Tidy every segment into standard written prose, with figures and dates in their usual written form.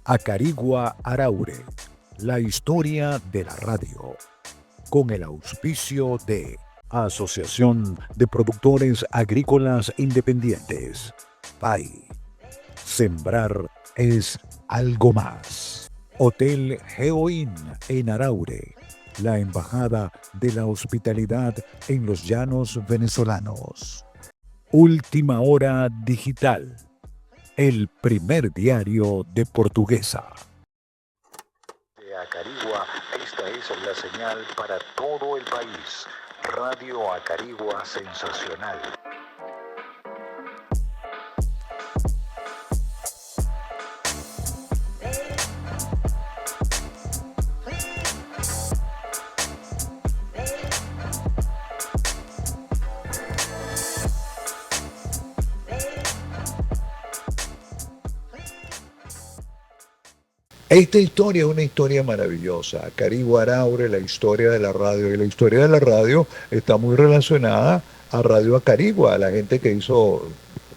Acarigua Araure, la historia de la radio, con el auspicio de Asociación de Productores Agrícolas Independientes, PAI. Sembrar es algo más. Hotel Geoin en Araure, la embajada de la hospitalidad en los llanos venezolanos. Última Hora Digital, el primer diario de Portuguesa. De Acarigua, esta es la señal para todo el país. Radio Acarigua Sensacional. Esta historia es una historia maravillosa. Acarigua Araure, la historia de la radio. Y la historia de la radio está muy relacionada a Radio Acarigua, a la gente que hizo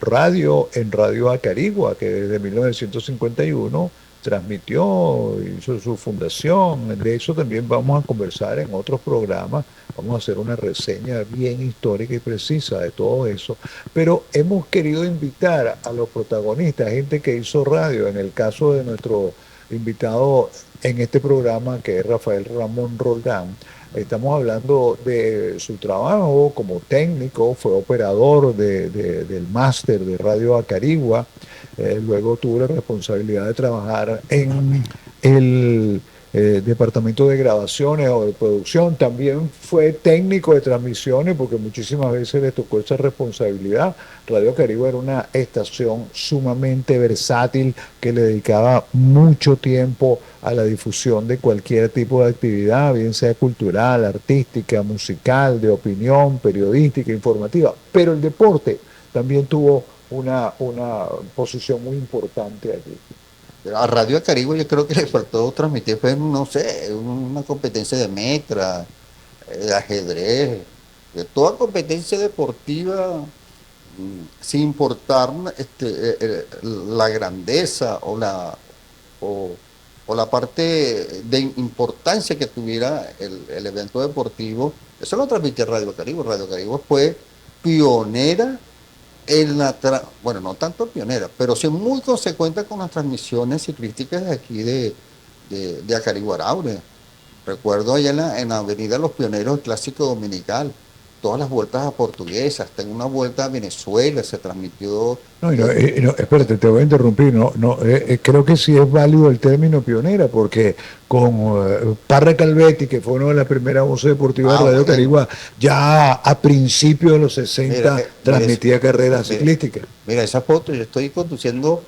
radio en Radio Acarigua, que desde 1951 transmitió, hizo su fundación. De eso también vamos a conversar en otros programas. Vamos a hacer una reseña bien histórica y precisa de todo eso. Pero hemos querido invitar a los protagonistas, gente que hizo radio, en el caso de nuestro invitado en este programa, que es Rafael Ramón Roldán. Estamos hablando de su trabajo como técnico, fue operador del máster de Radio Acarigua, luego tuvo la responsabilidad de trabajar en el departamento de grabaciones o de producción, también fue técnico de transmisiones porque muchísimas veces le tocó esa responsabilidad. Radio Acarigua era una estación sumamente versátil que le dedicaba mucho tiempo a la difusión de cualquier tipo de actividad, bien sea cultural, artística, musical, de opinión, periodística, informativa, pero el deporte también tuvo una posición muy importante allí. A Radio Acarigua yo creo que le faltó transmitir, pues, no sé, una competencia de metra, de ajedrez, de toda competencia deportiva, sin importar la grandeza o la parte de importancia que tuviera el evento deportivo. Eso lo transmitió Radio Acarigua. Radio Acarigua fue pionera bueno, no tanto pionera, pero sí muy consecuente con las transmisiones ciclísticas de aquí de Acarigua Araure. Recuerdo allá en la Avenida Los Pioneros, el Clásico Dominical, todas las vueltas a Portuguesas, hasta en una vuelta a Venezuela se transmitió. No, espérate, te voy a interrumpir. Creo que sí es válido el término pionera, porque con Parra Calvetti, que fue una de las primeras voces deportivas de Radio Acarigua, ya a principios de los 60 transmitía carreras ciclísticas. Mira, esa foto, yo estoy conduciendo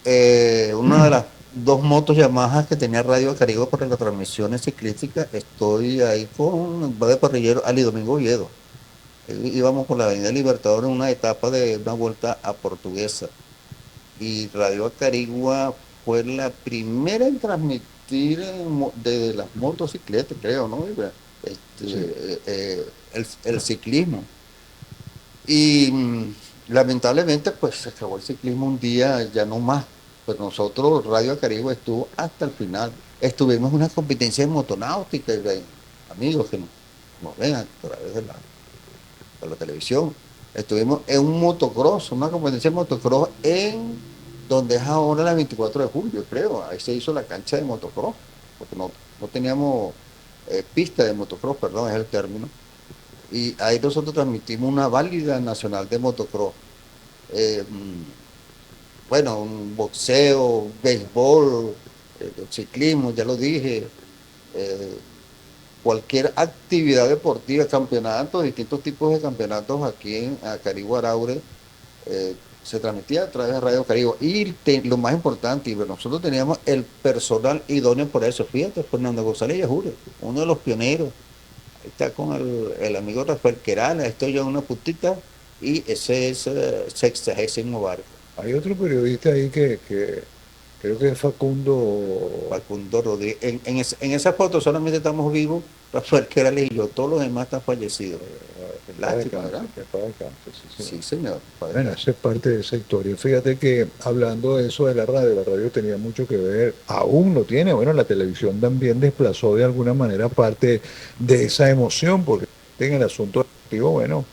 una de las dos motos Yamaha que tenía Radio Acarigua para las transmisiones ciclísticas. Estoy ahí con de parrillero Ali Domingo Oviedo. Íbamos por la Avenida Libertador en una etapa de una vuelta a Portuguesa. Y Radio Acarigua fue la primera en transmitir de las motocicletas, creo, ¿no? El ciclismo. Y lamentablemente, pues se acabó el ciclismo un día, ya no más. Pues nosotros, Radio Acarigua, estuvo hasta el final. Estuvimos en una competencia de motonáutica, amigos que nos ven a través de la televisión. Estuvimos en un motocross, una competencia de motocross en donde es ahora la 24 de julio, creo. Ahí se hizo la cancha de motocross, porque no teníamos pista de motocross, perdón, es el término. Y ahí nosotros transmitimos una válida nacional de motocross. Bueno, un boxeo, béisbol, ciclismo, ya lo dije, cualquier actividad deportiva, campeonatos, distintos tipos de campeonatos aquí en Acarigua Araure, se transmitía a través de Radio Acarigua. Y lo más importante, nosotros teníamos el personal idóneo por eso. Fíjate, Fernando González Yajure, uno de los pioneros. Ahí está con el amigo Rafael Querala, estoy yo en una putita, y ese es 60º barco. Hay otro periodista ahí que creo que es Facundo Rodríguez. En esa foto solamente estamos vivos, Rafael Querales y yo, todos los demás están fallecidos. Qué Que paz lástima, descanse, ¿verdad? que paz descanse, sí, señor. Sí, señor. Bueno, esa es parte de esa historia. Fíjate que hablando de eso de la radio tenía mucho que ver, aún lo tiene, bueno, la televisión también desplazó de alguna manera parte de esa emoción, porque en el asunto deportivo, bueno,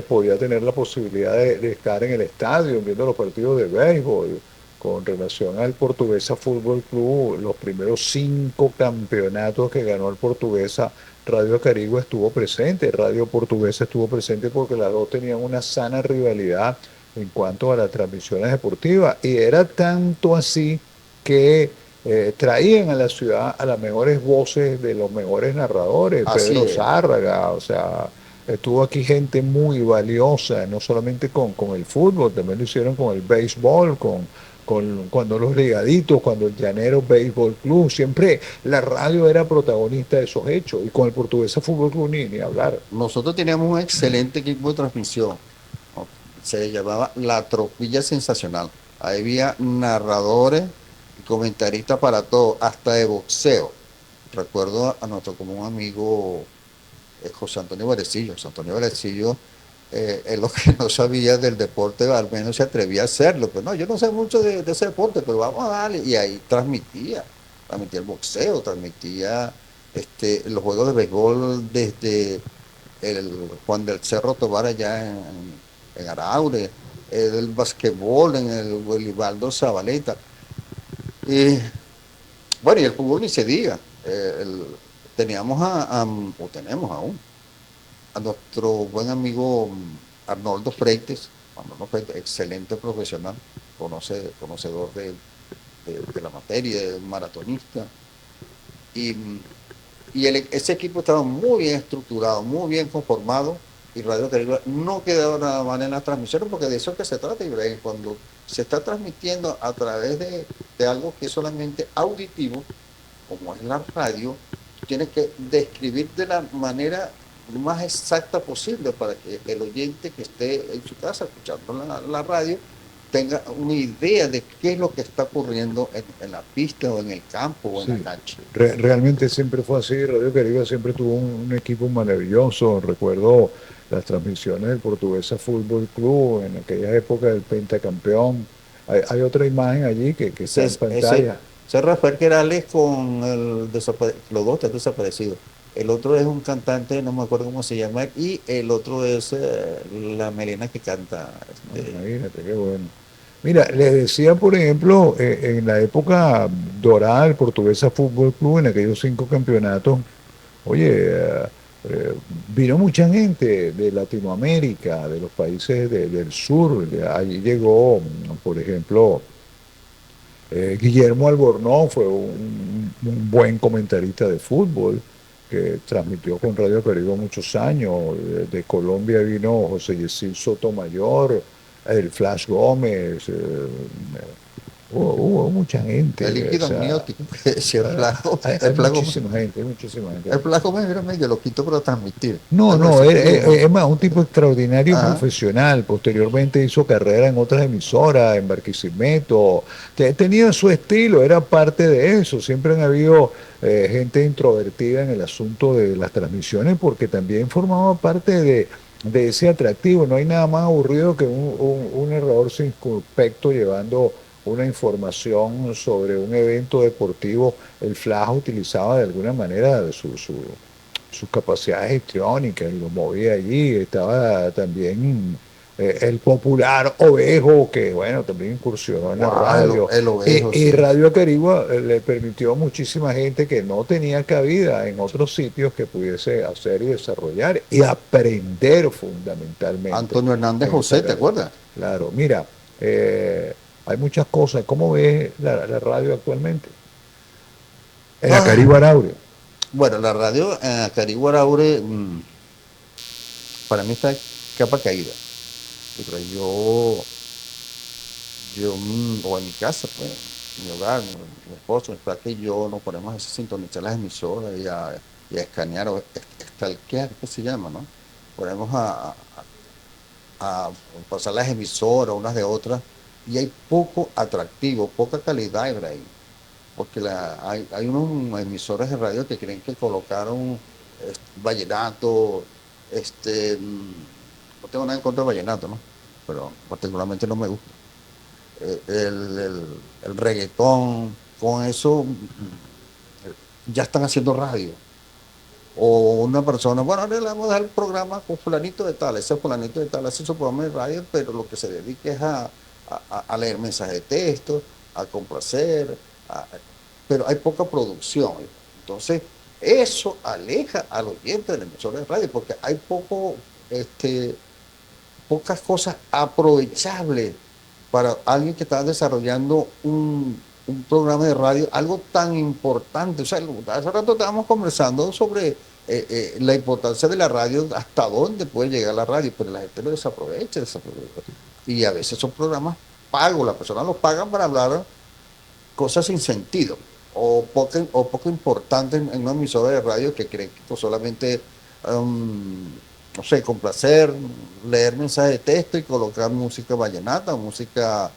podía tener la posibilidad de estar en el estadio viendo los partidos de béisbol. Con relación al Portuguesa Fútbol Club, los primeros 5 campeonatos que ganó el Portuguesa, Radio Carigua estuvo presente, Radio Portuguesa estuvo presente porque las dos tenían una sana rivalidad en cuanto a las transmisiones deportivas. Y era tanto así que traían a la ciudad a las mejores voces de los mejores narradores, Así Pedro es. Zárraga, o sea, estuvo aquí gente muy valiosa, no solamente con el fútbol, también lo hicieron con el béisbol, cuando los ligaditos, cuando el Llanero Béisbol Club, siempre la radio era protagonista de esos hechos, y con el Portuguesa Fútbol Club ni hablar. Nosotros teníamos un excelente equipo de transmisión. ¿No? Se llamaba La Tropilla Sensacional. Ahí había narradores y comentaristas para todo, hasta de boxeo. Recuerdo a nuestro común amigo José Antonio Varecillo. José Antonio Varecillo, él lo que no sabía del deporte, al menos se atrevía a hacerlo. Pero no, yo no sé mucho de ese deporte, pero vamos a darle. Y ahí transmitía el boxeo, transmitía los juegos de béisbol desde el Juan del Cerro Tobar allá en Araure, el basquetbol en el Welibaldo Zabaleta. Y bueno, y el fútbol ni se diga. Teníamos o tenemos aún, a nuestro buen amigo Arnoldo Freites, excelente profesional, conocedor de la materia, de maratonista. Y, ese equipo estaba muy bien estructurado, muy bien conformado, y Radio Caribe no quedaba nada mal en las transmisiones, porque de eso es que se trata, Ibrahim. Cuando se está transmitiendo a través de algo que es solamente auditivo, como es la radio, tienes que describir de la manera más exacta posible para que el oyente que esté en su casa escuchando la radio tenga una idea de qué es lo que está ocurriendo en la pista o en el campo o en la Sí, cancha. realmente siempre fue así. Radio Caribe siempre tuvo un equipo maravilloso. Recuerdo las transmisiones del Portuguesa Fútbol Club en aquella época del pentacampeón. Hay otra imagen allí que está en Ese pantalla. Rafael Querales con los dos están desaparecidos. El otro es un cantante, no me acuerdo cómo se llama, y el otro es la Melena que canta. Imagínate, qué bueno. Mira, les decía, por ejemplo, en la época dorada del Portuguesa Fútbol Club, en aquellos 5 campeonatos, oye, vino mucha gente de Latinoamérica, de los países del sur. Allí llegó, por ejemplo, Guillermo Albornoz, fue un buen comentarista de fútbol que transmitió con Radio Caribe muchos años. De Colombia vino José Yesil Sotomayor, el Flash Gómez, hubo mucha El gente. O líquido sea, amniótico, que decía el flaco. hay muchísima gente, hay muchísima gente. El flaco me medio loquito para transmitir. No, Algo no, así tuvimos. es más, un tipo extraordinario y Ajá. profesional. Posteriormente hizo carrera en otras emisoras, en Barquisimeto. Tenía su estilo, era parte de eso. Siempre han habido gente introvertida en el asunto de las transmisiones porque también formaba parte de ese atractivo. No hay nada más aburrido que un narrador circunspecto llevando una información sobre un evento deportivo. El Flash utilizaba de alguna manera sus capacidades histriónicas y lo movía allí. Estaba también el popular Ovejo, que bueno, también incursionó en la Wow, radio. el ovejo, Y sí. Radio Carigua le permitió a muchísima gente que no tenía cabida en otros sitios que pudiese hacer y desarrollar y aprender fundamentalmente. Antonio Hernández en José, esa ¿te cadena. acuerdas? Claro, mira, hay muchas cosas. ¿Cómo ves la radio actualmente? En la Ah, Carigua Araure. bueno, la radio Caribe Araure para mí está capa caída. Pero o en mi casa, pues, mi hogar, mi esposo, mi padre y yo nos ponemos a sintonizar las emisoras y a escanear o stalkear, ¿qué se llama, no? Ponemos a pasar las emisoras unas de otras y hay poco atractivo, poca calidad, Ibrahim. Porque hay unos emisores de radio que creen que colocaron vallenato, No tengo nada en contra del vallenato, ¿no? Pero particularmente no me gusta. El reggaetón, con eso ya están haciendo radio. O una persona, bueno, ahora le vamos a dar el programa con fulanito de tal, ese fulanito de tal hace su programa de radio, pero lo que se dedica es a leer mensajes de texto, a complacer, a- pero hay poca producción. Entonces, eso aleja al oyente de la emisora de radio, porque hay este, pocas cosas aprovechables para alguien que está desarrollando un programa de radio, algo tan importante. O sea, hace rato estábamos conversando sobre la importancia de la radio, hasta dónde puede llegar la radio, pero la gente lo desaprovecha. Y a veces son programas pagos, las personas los pagan para hablar cosas sin sentido o poco importante en una emisora de radio que creen que pues, solamente, no sé, complacer, leer mensajes de texto y colocar música vallenata, música,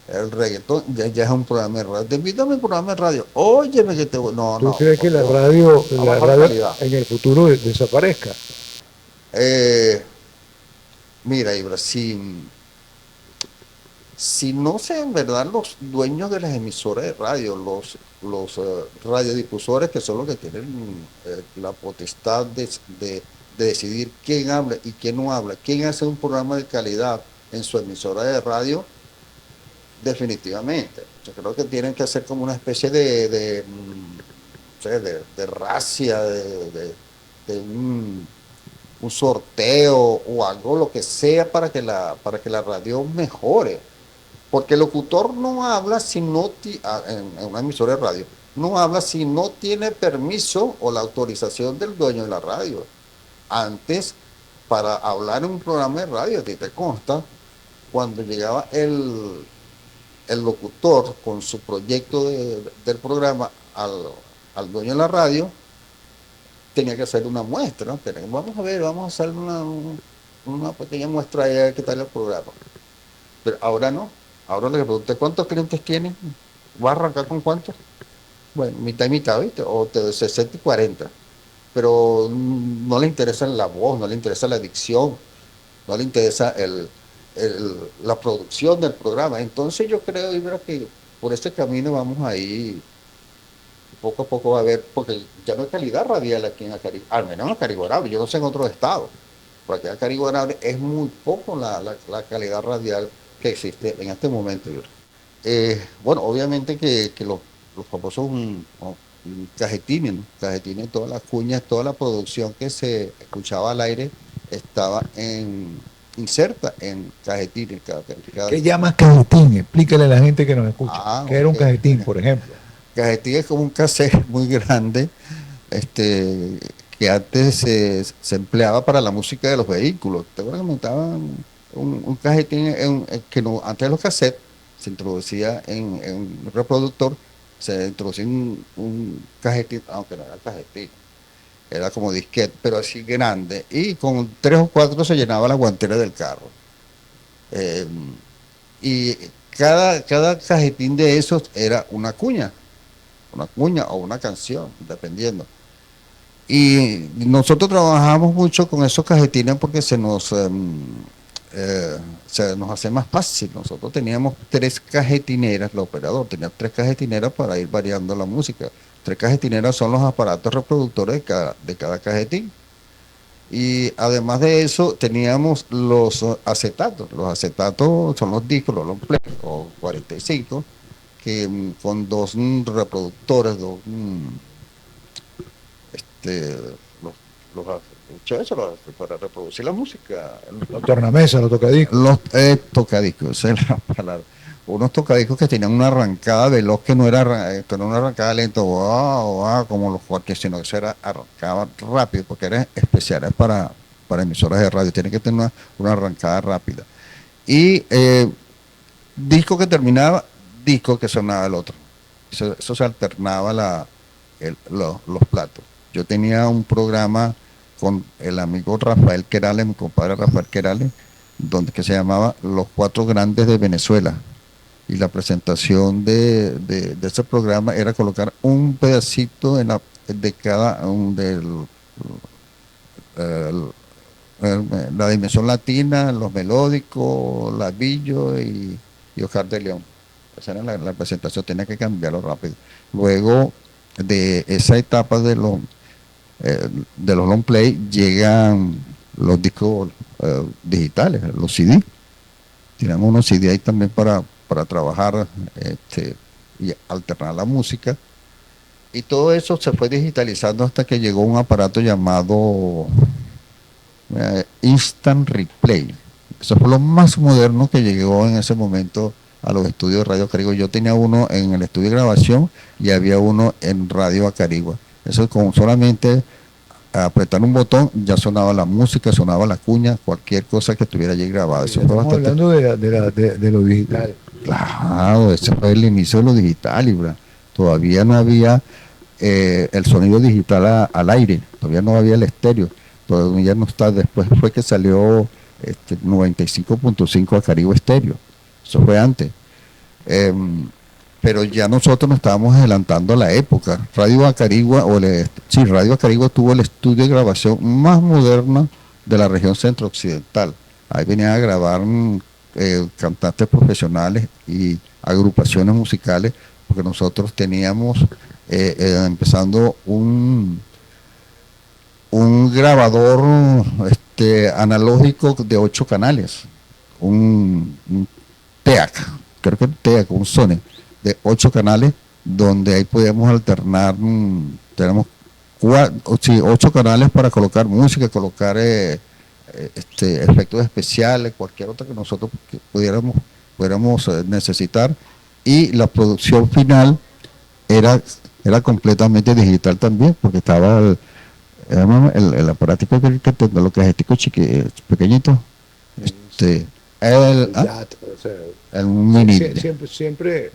el reggaetón, ya es un programa de radio. Te invito a mi programa de radio. Óyeme que te voy. No, ¿Tú no, crees que a la bajar radio calidad. en el futuro desaparezca? Eh, Mira, Ibra, si no sean en verdad los dueños de las emisoras de radio, los radiodifusores que son los que tienen la potestad de decidir quién habla y quién no habla, quién hace un programa de calidad en su emisora de radio, definitivamente. Yo creo que tienen que hacer como una especie no sé, de racia, de un sorteo o algo, lo que sea para que la radio mejore. Porque el locutor no habla si no, en una emisora de radio, no habla si no tiene permiso o la autorización del dueño de la radio. Antes, para hablar en un programa de radio, a ti te consta, cuando llegaba el locutor con su proyecto del programa al dueño de la radio, tenía que hacer una muestra, ¿no? Vamos a ver, vamos a hacer una pequeña muestra ahí a ver qué tal el programa. Pero ahora no. Ahora le pregunté cuántos clientes tienen. ¿Va a arrancar con cuántos? Bueno, mitad y mitad, ¿viste? O te 60 y 40. Pero no le interesa la voz, no le interesa la dicción, no le interesa la producción del programa. Entonces yo creo, Ibra, que por este camino vamos a ir, poco a poco va a haber, porque ya no hay calidad radial aquí en Acarigua, al menos en Acarigua, yo no sé en otros estados, porque en Acarigua es muy poco la calidad radial que existe en este momento, Ibra. Bueno, obviamente que los famosos cajetines, ¿no? Cajetines, todas las cuñas, toda la producción que se escuchaba al aire estaba inserta en cajetines. ¿Qué llamas cajetín? Explícale a la gente que nos escucha. ¿Qué era un Ok. cajetín, por ejemplo? Cajetín es como un cassette muy grande, que antes se empleaba para la música de los vehículos. Te acuerdas que montaban un cajetín que no, antes de los cassettes se introducía en un reproductor, se introducía un cajetín, aunque no era cajetín, era como disquete, pero así grande, y con 3 o 4 se llenaba la guantera del carro. Eh, y cada cajetín de esos era una cuña o una canción, dependiendo. Y nosotros trabajamos mucho con esos cajetines porque se nos hace más fácil. Nosotros teníamos 3 cajetineras, el operador tenía 3 cajetineras para ir variando la música. 3 cajetineras son los aparatos reproductores de cada cajetín. Y además de eso, teníamos los acetatos. Los acetatos son los discos, los long play o 45, que con 2 reproductores, este, los muchachos para reproducir la música. Los tornamesas, los tocadiscos. Los tocadiscos, esa es la palabra. Unos tocadiscos que tenían una arrancada veloz que no era una arrancada lenta, wow, wow, como los cuartos, sino que se era arrancaba rápido, porque era especial, es para emisoras de radio, tiene que tener una arrancada rápida. Y disco que terminaba, disco que sonaba el otro. Eso se alternaba los platos. Yo tenía un programa con el amigo Rafael Querales, mi compadre Rafael Querales, que se llamaba Los 4 Grandes de Venezuela. Y la presentación de ese programa era colocar un pedacito de cada La Dimensión Latina, Los Melódicos, Lavillo y Oscar de León. Esa era la presentación, tenía que cambiarlo rápido. Luego de esa etapa de los long play llegan los discos digitales, los CD. Tenemos unos CD ahí también para trabajar y alternar la música. Y todo eso se fue digitalizando hasta que llegó un aparato llamado Instant Replay. Eso fue lo más moderno que llegó en ese momento a los estudios de Radio Acarigua. Yo tenía uno en el estudio de grabación y había uno en Radio Acarigua. Eso con solamente apretar un botón ya sonaba la música, sonaba la cuña, cualquier cosa que estuviera allí grabada. Eso fue Estamos hablando de lo digital. Claro, ese fue el inicio de lo digital, Ibra. Todavía no había el sonido digital al aire, todavía no había el estéreo, todavía no está. Después fue que salió 95.5 Acarigua Estéreo, eso fue antes. Pero ya nosotros nos estábamos adelantando a la época. Radio Acarigua, Radio Acarigua tuvo el estudio de grabación más moderno de la región centro-occidental. Ahí venían a grabar cantantes profesionales y agrupaciones musicales, porque nosotros teníamos empezando un grabador analógico de 8 canales, un TEAC, creo que TEAC, un Sony de 8 canales, donde ahí podíamos alternar, tenemos 8 canales para colocar música, colocar efectos especiales, cualquier otra que nosotros pudiéramos necesitar, y la producción final era completamente digital también, porque estaba el aparatico lo que es pequeñito, el mini. Siempre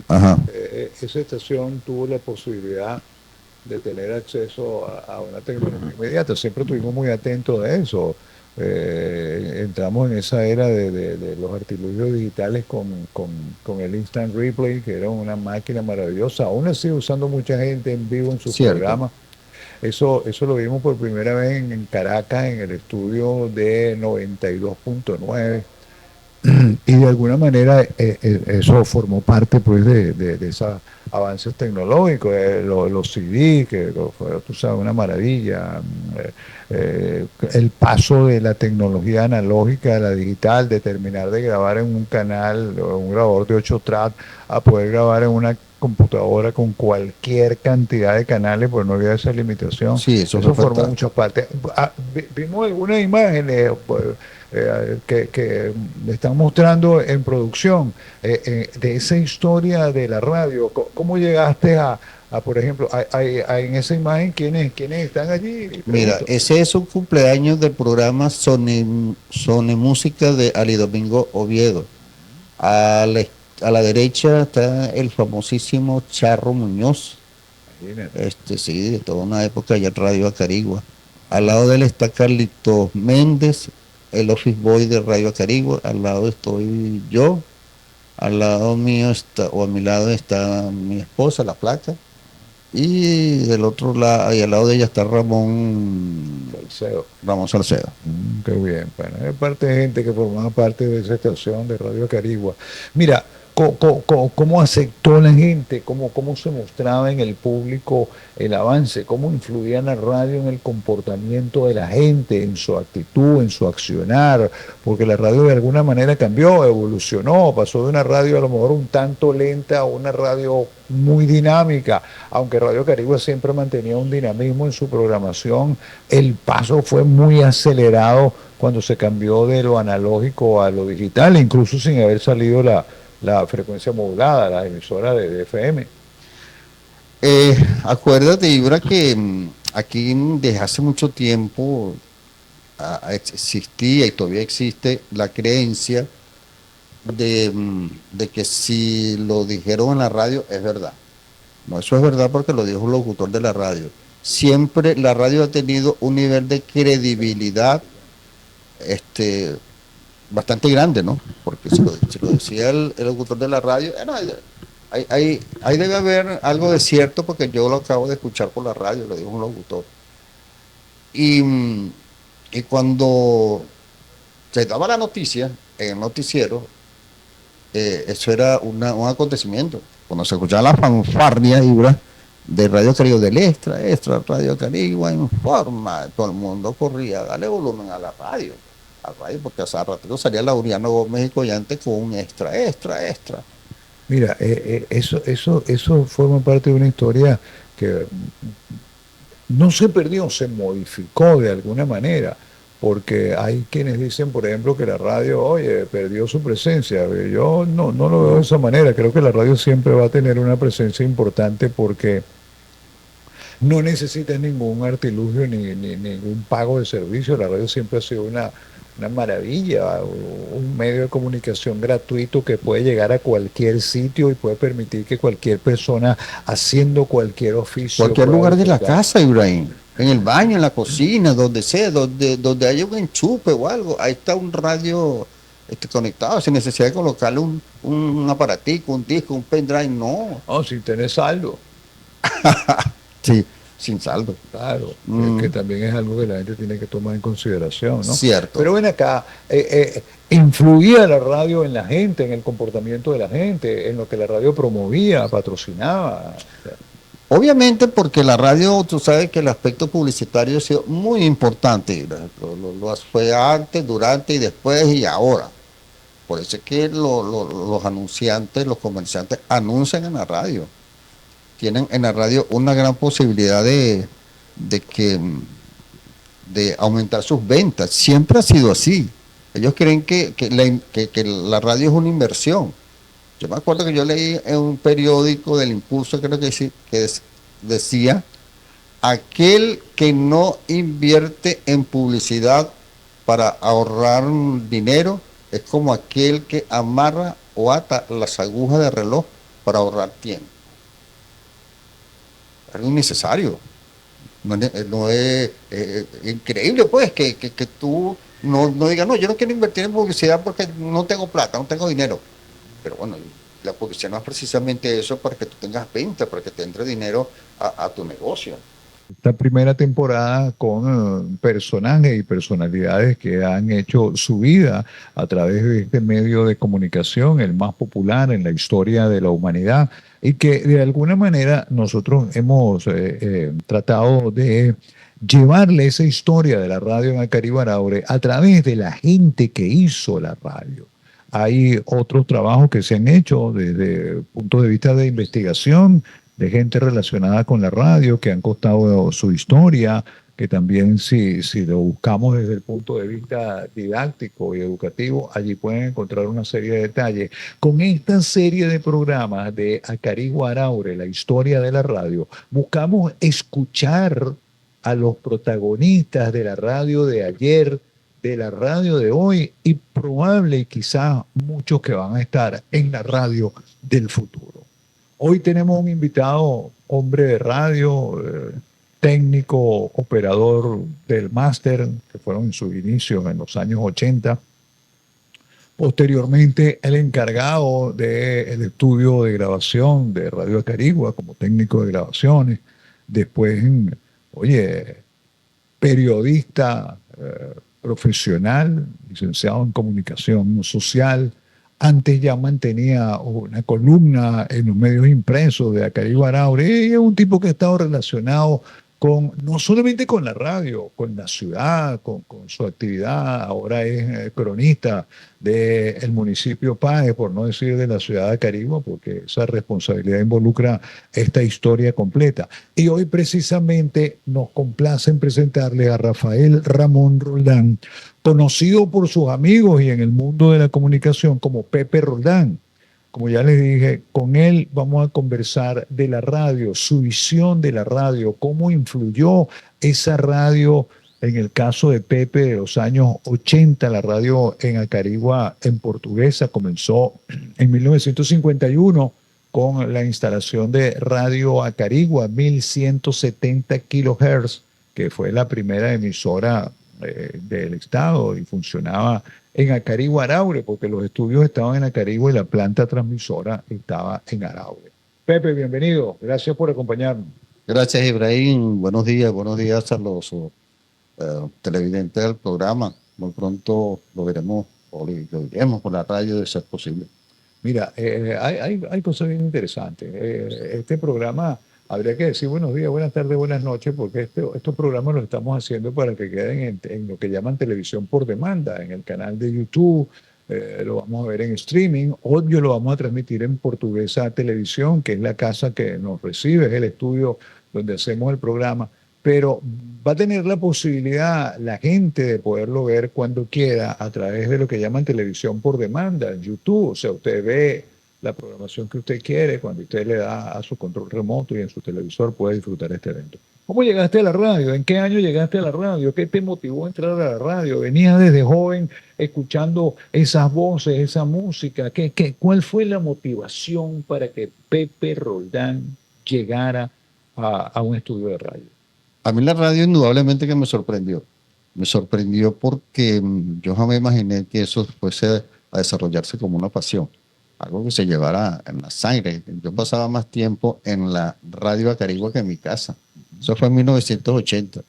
esa estación tuvo la posibilidad de tener acceso a una tecnología inmediata. Siempre estuvimos muy atentos a eso. Entramos en esa era de los artilugios digitales con el Instant Replay, que era una máquina maravillosa. Aún así usando mucha gente en vivo en sus programas. Eso lo vimos por primera vez en Caracas, en el estudio de 92.9. Y de alguna manera eso formó parte pues de esos avances tecnológicos, los CD, que fue, tú sabes, una maravilla, el paso de la tecnología analógica a la digital, de terminar de grabar en un canal, un grabador de 8 tracks, a poder grabar en una computadora con cualquier cantidad de canales, pues no había esa limitación. Sí, eso formó muchas partes. Vimos algunas imágenes que están mostrando en producción de esa historia de la radio. ¿Cómo llegaste a por ejemplo, en esa imagen, ¿quiénes están allí? Mira, ese es un cumpleaños del programa Sony Música de Ali Domingo Oviedo. A la derecha está el famosísimo Charro Muñoz. Sí, de toda una época ya en Radio Acarigua. Al lado de él está Carlitos Méndez, el office boy de Radio Acarigua. Al lado estoy yo. Al lado mío a mi lado está mi esposa, la Placa. Y del otro lado, y al lado de ella está Ramón Salcedo. Qué bien. Bueno, es parte de gente que formaba parte de esa estación de Radio Acarigua. Mira, ¿cómo aceptó la gente? ¿Cómo se mostraba en el público el avance? ¿Cómo influía la radio en el comportamiento de la gente, en su actitud, en su accionar? Porque la radio de alguna manera cambió, evolucionó, pasó de una radio a lo mejor un tanto lenta a una radio muy dinámica. Aunque Radio Acarigua siempre mantenía un dinamismo en su programación, el paso fue muy acelerado cuando se cambió de lo analógico a lo digital, incluso sin haber salido la frecuencia modulada, la emisora de FM. Acuérdate, Ibra, que aquí desde hace mucho tiempo existía y todavía existe la creencia de que si lo dijeron en la radio es verdad. No, eso es verdad porque lo dijo un locutor de la radio. Siempre la radio ha tenido un nivel de credibilidad bastante grande, ¿no? Porque si lo decía el locutor de la radio, ahí debe haber algo de cierto porque yo lo acabo de escuchar por la radio, lo dijo un locutor. Y Y cuando se daba la noticia en el noticiero, eso era un acontecimiento. Cuando se escuchaba la fanfarria Ibra de Radio Caribe, del extra, Radio Caribe informa, todo el mundo corría, dale volumen a la radio, porque hace rato salía Laureano Gómez y Collante con un extra. Mira, eso forma parte de una historia que no se perdió, se modificó de alguna manera, porque hay quienes dicen, por ejemplo, que la radio, oye, perdió su presencia. Yo no lo veo de esa manera. Creo que la radio siempre va a tener una presencia importante porque no necesitas ningún artilugio ni ningún pago de servicio. La radio siempre ha sido una maravilla, un medio de comunicación gratuito que puede llegar a cualquier sitio y puede permitir que cualquier persona haciendo cualquier oficio Cualquier pueda lugar de la disfrutar. casa, Ibrahim. En el baño, en la cocina, donde sea, donde haya un enchufe o algo, ahí está un radio conectado, sin necesidad de colocarle un aparatico, un disco, un pendrive, no. Oh, si tenés saldo, Sí, sin saldo. claro, que Mm, también es algo que la gente tiene que tomar en consideración, ¿no? cierto. Pero ven acá, influía la radio en la gente, en el comportamiento de la gente, en lo que la radio promovía, patrocinaba. Obviamente porque la radio, tú sabes que el aspecto publicitario ha sido muy importante. Lo fue antes, durante y después y ahora. Por eso es que los anunciantes, los comerciantes anuncian en la radio. Tienen en la radio una gran posibilidad de que de aumentar sus ventas. Siempre ha sido así. Ellos creen que la radio es una inversión. Yo me acuerdo que yo leí en un periódico del Impulso, creo que decía, aquel que no invierte en publicidad para ahorrar dinero es como aquel que amarra o ata las agujas de reloj para ahorrar tiempo. Es algo innecesario. No es increíble, pues, que tú no digas, no, yo no quiero invertir en publicidad porque no tengo plata, no tengo dinero. Pero bueno, la publicidad no es precisamente eso para que tú tengas ventas, para que te entre dinero a tu negocio. Esta primera temporada con personajes y personalidades que han hecho su vida a través de este medio de comunicación, el más popular en la historia de la humanidad, y que de alguna manera nosotros hemos tratado de llevarle esa historia de la radio en Acaribe Araure a través de la gente que hizo la radio. Hay otros trabajos que se han hecho desde el punto de vista de investigación, de gente relacionada con la radio, que han contado su historia, que también si lo buscamos desde el punto de vista didáctico y educativo, allí pueden encontrar una serie de detalles. Con esta serie de programas de Acarigue Araure, la historia de la radio, buscamos escuchar a los protagonistas de la radio de ayer, de la radio de hoy y probable y quizás muchos que van a estar en la radio del futuro. Hoy tenemos un invitado, hombre de radio, técnico, operador del máster, que fueron en sus inicios en los años 80. Posteriormente, el encargado del estudio de grabación de Radio Acarigua como técnico de grabaciones. Después, oye, periodista profesional, licenciado en comunicación social. Antes ya mantenía una columna en los medios impresos de Acarigue Araure. Y es un tipo que ha estado relacionado con, no solamente con la radio, con la ciudad, con su actividad. Ahora es cronista del municipio Páez, por no decir de la ciudad de Acarigua, porque esa responsabilidad involucra esta historia completa. Y hoy precisamente nos complace en presentarle a Rafael Ramón Roldán, conocido por sus amigos y en el mundo de la comunicación como Pepe Roldán. Como ya les dije, con él vamos a conversar de la radio, su visión de la radio, cómo influyó esa radio, en el caso de Pepe, de los años 80, la radio en Acarigua, en portuguesa, comenzó en 1951 con la instalación de Radio Acarigua, 1170 kilohertz, que fue la primera emisora del Estado y funcionaba en Acarigue Araure, porque los estudios estaban en Acarigua y la planta transmisora estaba en Araure. Pepe, bienvenido. Gracias por acompañarnos. Gracias, Ibrahim. Buenos días a televidentes del programa. Muy pronto lo veremos o lo iremos por la radio de ser posible. Mira, hay cosas bien interesantes. Este programa, habría que decir buenos días, buenas tardes, buenas noches, porque estos programas los estamos haciendo para que queden en lo que llaman televisión por demanda, en el canal de YouTube, lo vamos a ver en streaming, obvio lo vamos a transmitir en Portuguesa Televisión, que es la casa que nos recibe, es el estudio donde hacemos el programa, pero va a tener la posibilidad la gente de poderlo ver cuando quiera a través de lo que llaman televisión por demanda en YouTube. O sea, usted ve la programación que usted quiere cuando usted le da a su control remoto y en su televisor puede disfrutar este evento. ¿Cómo llegaste a la radio? ¿En qué año llegaste a la radio? ¿Qué te motivó a entrar a la radio? ¿Venías desde joven escuchando esas voces, esa música? ¿Cuál fue la motivación para que Pepe Roldán llegara a un estudio de radio? A mí la radio indudablemente que me sorprendió. Me sorprendió porque yo jamás imaginé que eso fuese a desarrollarse como una pasión, algo que se llevara en la sangre. Yo pasaba más tiempo en la radio Acarigua que en mi casa. Eso fue en 1980. En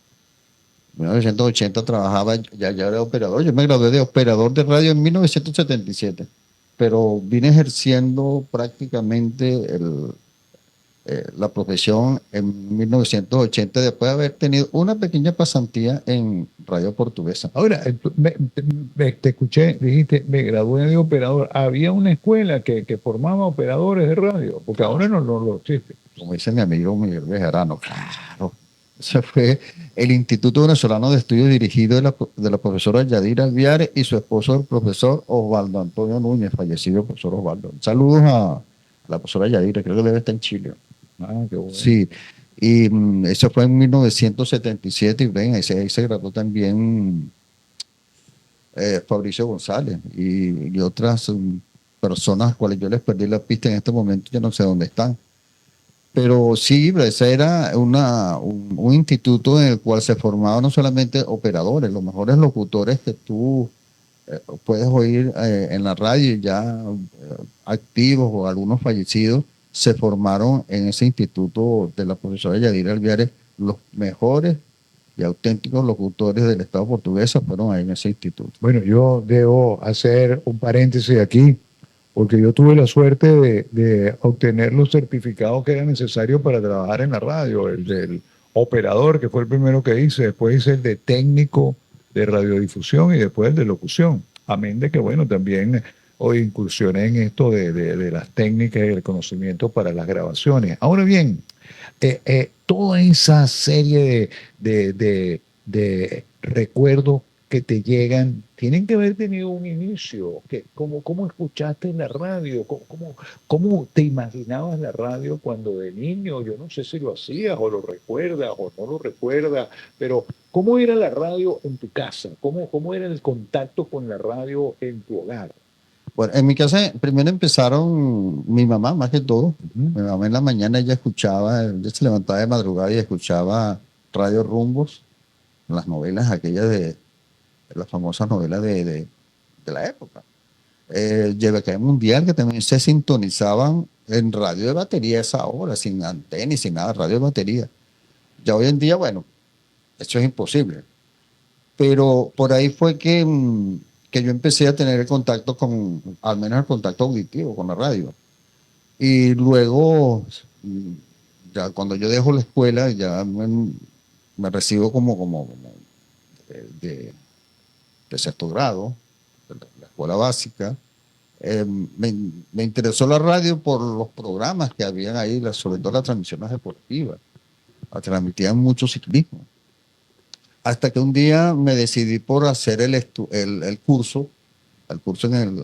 1980 trabajaba, ya era operador. Yo me gradué de operador de radio en 1977, pero vine ejerciendo prácticamente la profesión en 1980 después de haber tenido una pequeña pasantía en Radio Portuguesa. Ahora, te escuché, dijiste, me gradué de operador. Había una escuela que formaba operadores de radio, porque ahora no lo existe. Como dice mi amigo Miguel Bejarano, claro. Ese fue el Instituto Venezolano de Estudios dirigido de la profesora Yadira Alviares y su esposo, el profesor Osvaldo Antonio Núñez, fallecido profesor Osvaldo. Saludos a la profesora Yadira, creo que debe estar en Chile. Ah, qué bueno. Sí, y eso fue en 1977 y ven, ahí se graduó también Fabricio González y otras personas a las cuales yo les perdí la pista en este momento, ya no sé dónde están. Pero sí, ese era un instituto en el cual se formaban no solamente operadores, los mejores locutores que tú puedes oír en la radio ya activos o algunos fallecidos, se formaron en ese instituto de la profesora Yadira Alviares. Los mejores y auténticos locutores del Estado portugués fueron ahí en ese instituto. Bueno, yo debo hacer un paréntesis aquí, porque yo tuve la suerte de obtener los certificados que eran necesarios para trabajar en la radio, el del operador, que fue el primero que hice, después hice el de técnico de radiodifusión y después el de locución. Amén de que, bueno, también hoy incursioné en esto de las técnicas y el conocimiento para las grabaciones. Ahora bien, toda esa serie de recuerdos que te llegan tienen que haber tenido un inicio. ¿Cómo escuchaste la radio? ¿Cómo te imaginabas la radio cuando de niño? Yo no sé si lo hacías o lo recuerdas o no lo recuerdas, pero ¿cómo era la radio en tu casa? ¿Cómo era el contacto con la radio en tu hogar? Bueno, en mi casa primero empezaron mi mamá, más que todo. Mi mamá en la mañana ella se levantaba de madrugada y escuchaba Radio Rumbos, las novelas aquellas de las famosas novelas de la época. Llevé Mundial, que también se sintonizaban en radio de batería a esa hora, sin antena y sin nada, radio de batería. Ya hoy en día, bueno, eso es imposible. Pero por ahí fue que yo empecé a tener el contacto al menos el contacto auditivo con la radio. Y luego, ya cuando yo dejo la escuela, ya me recibo como de sexto grado, de la escuela básica. Me interesó la radio por los programas que habían ahí, sobre todo las transmisiones deportivas. Transmitían mucho ciclismo. Hasta que un día me decidí por hacer el curso en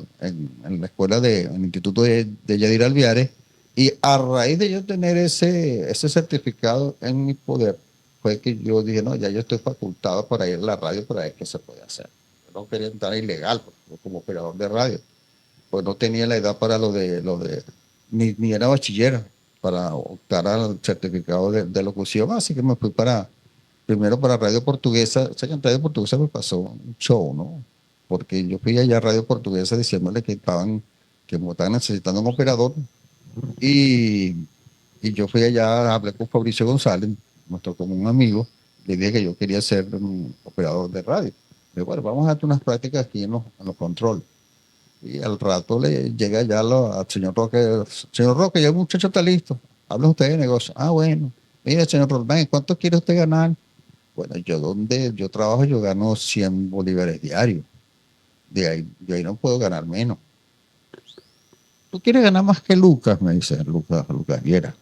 la escuela en el Instituto de Yadira Alviares, y a raíz de yo tener ese certificado en mi poder, fue que yo dije, no, ya yo estoy facultado para ir a la radio para ver qué se puede hacer. Yo no quería entrar ilegal como operador de radio, pues no tenía la edad para ni era bachiller para optar al certificado de locución, así que me fui primero para Radio Portuguesa. O sea, que en Radio Portuguesa me pasó un show, ¿no? Porque yo fui allá a Radio Portuguesa diciéndole que me estaban necesitando un operador, y yo fui allá, hablé con Fabricio González, nuestro común amigo, le dije que yo quería ser un operador de radio. Le bueno, vamos a darte unas prácticas aquí en los controles. Y al rato le llega ya al señor Roque, ya el muchacho está listo, habla usted de negocio. Ah, bueno, mire, señor Roldán, ¿cuánto quiere usted ganar? Bueno, yo donde yo trabajo, yo gano 100 bolívares diarios. De ahí no puedo ganar menos. ¿Tú quieres ganar más que Lucas? Me dice Lucas Viera.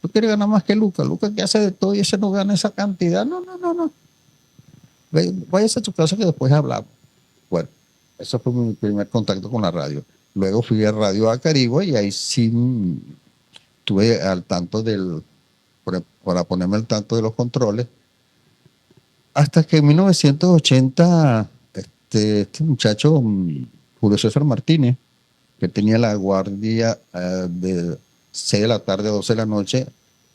¿Tú quieres ganar más que Lucas? Lucas que hace de todo y ese no gana esa cantidad. No. Váyase a tu casa que después hablamos. Bueno, ese fue mi primer contacto con la radio. Luego fui a Radio Acarigua y ahí sí estuve al tanto para ponerme al tanto de los controles. Hasta que en 1980, este muchacho, Julio César Martínez, que tenía la guardia de 6 de la tarde a 12 de la noche,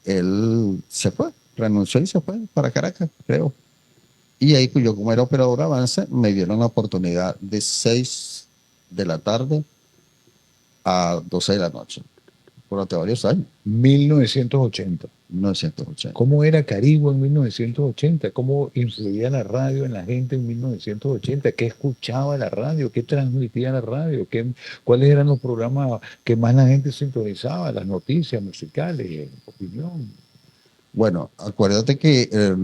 él se fue, renunció y se fue para Caracas, creo. Y ahí yo, como era operador avance, me dieron la oportunidad de 6 de la tarde a 12 de la noche, durante varios años. 1980. 1980. ¿Cómo era Carigua en 1980? ¿Cómo influía la radio en la gente en 1980? ¿Qué escuchaba la radio? ¿Qué transmitía la radio? ¿Cuáles eran los programas que más la gente sintonizaba? Las noticias musicales, opinión. Bueno, acuérdate que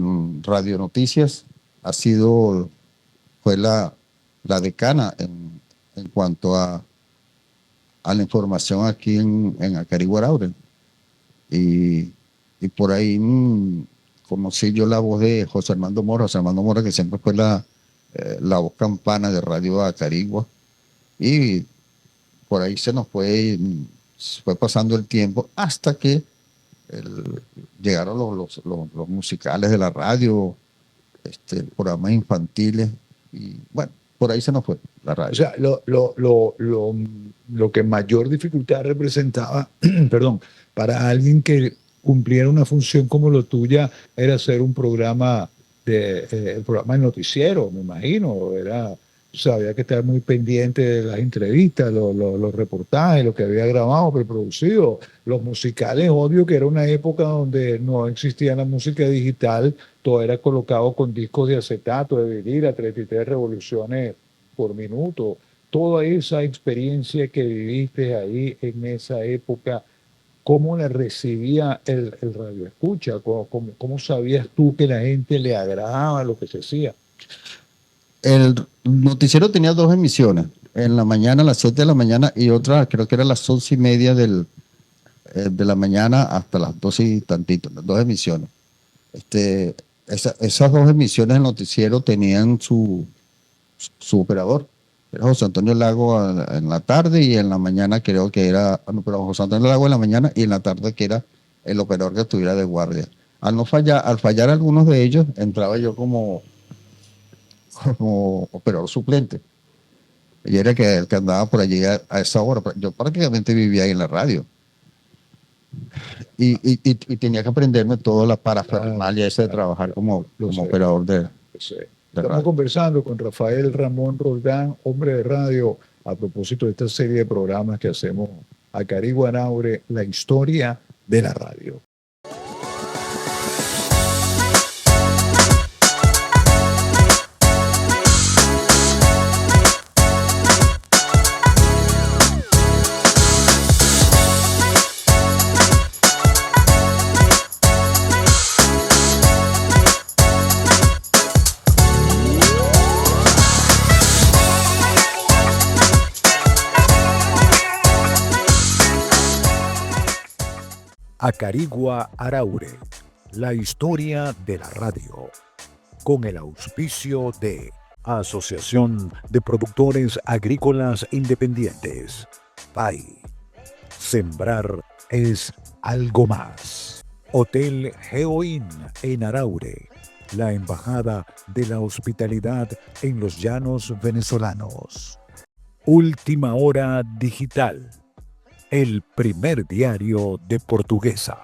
Radio Noticias fue la decana en cuanto a la información aquí en Acarigua Araure. Y por ahí conocí yo la voz de José Armando Mora, que siempre fue la voz campana de Radio Acarigua. Y por ahí se fue pasando el tiempo hasta que llegaron los musicales de la radio, programas infantiles, y bueno, por ahí se nos fue la radio. O sea, lo que mayor dificultad representaba, perdón, para alguien que cumpliera una función como la tuya, era hacer un programa el programa de noticiero, me imagino. O sea, había que estar muy pendiente de las entrevistas, los reportajes, lo que había grabado, preproducido, los musicales. Obvio que era una época donde no existía la música digital, todo era colocado con discos de acetato, de vinil, a 33 revoluciones por minuto. Toda esa experiencia que viviste ahí en esa época, ¿cómo la recibía el radioescucha? ¿Cómo sabías tú que la gente le agradaba lo que se hacía? El noticiero tenía 2 emisiones, en la mañana a las 7 de la mañana y otra creo que era a las 11:30 de la mañana hasta las 12 y tantito, las 2 emisiones. Esas 2 emisiones del noticiero tenían su operador. Era José Antonio Lago en la tarde y en la mañana creo que era, pero José Antonio Lago en la mañana y en la tarde que era el operador que estuviera de guardia. Al fallar algunos de ellos, entraba yo como operador suplente. Y era el que andaba por allí a esa hora. Yo prácticamente vivía ahí en la radio. Y tenía que aprenderme toda la parafernalia esa de trabajar como operador de Estamos radio. conversando con Rafael Ramón Roldán, hombre de radio, a propósito de esta serie de programas que hacemos Acarigua Araure, la historia de la radio. Acarigua Araure, la historia de la radio, con el auspicio de Asociación de Productores Agrícolas Independientes, PAI. Sembrar es algo más. Hotel Geoin en Araure, la embajada de la hospitalidad en los llanos venezolanos. Última Hora Digital, el primer diario de Portuguesa.